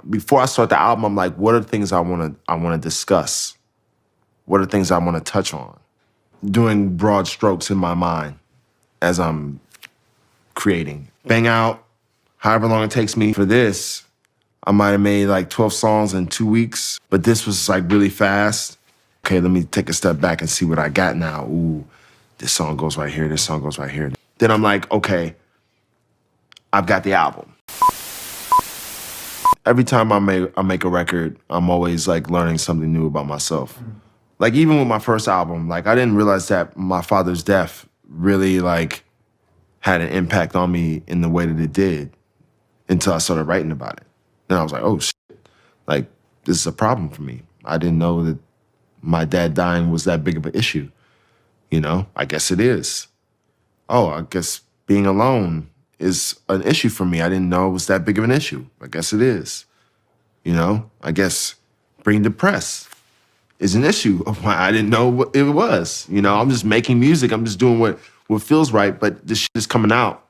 before I start the album, I'm like, what are the things I wanna discuss? What are the things I wanna touch on? Doing broad strokes in my mind as I'm creating. Bang out, however long it takes me for this. I might have made like 12 songs in 2 weeks, but this was like really fast. Okay, let me take a step back and see what I got now. Ooh, this song goes right here, this song goes right here. Then I'm like, okay, I've got the album. Every time I make a record, I'm always like learning something new about myself. Like even with my first album, like I didn't realize that my father's death really like had an impact on me in the way that it did until I started writing about it. Then I was like, oh shit, like this is a problem for me. I didn't know that my dad dying was that big of an issue. You know, I guess it is. Oh, I guess being alone is an issue for me. I didn't know it was that big of an issue. I guess it is. You know, I guess being depressed is an issue of why I didn't know what it was. You know, I'm just making music. I'm just doing what feels right, but this shit is coming out.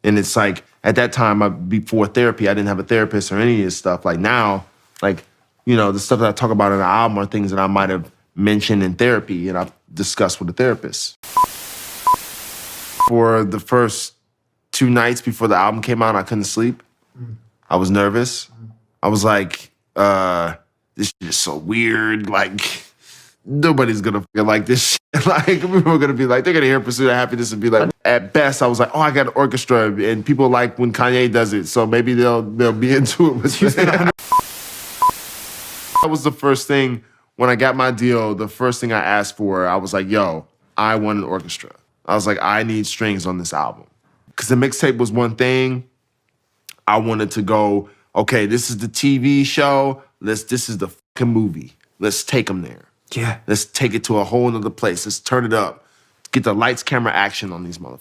And it's like, at that time, before therapy, I didn't have a therapist or any of this stuff. Like now, like, you know, the stuff that I talk about in the album are things that I might have mentioned in therapy and I've discussed with a therapist. For the first 2 nights before the album came out, I couldn't sleep. I was nervous. I was like, this shit is so weird. Like, nobody's gonna like this shit. Like, people are gonna be like, they're gonna hear Pursuit of Happiness and be like, at best, I was like, oh, I got an orchestra, and people like when Kanye does it, so maybe they'll be into it with me. That was the first thing, when I got my deal, the first thing I asked for, I was like, yo, I want an orchestra. I was like, I need strings on this album. Because the mixtape was one thing. I wanted to go, okay, this is the TV show. This is the fucking movie. Let's take them there. Yeah. Let's take it to a whole nother place. Let's turn it up. Get the lights, camera, action on these motherfuckers.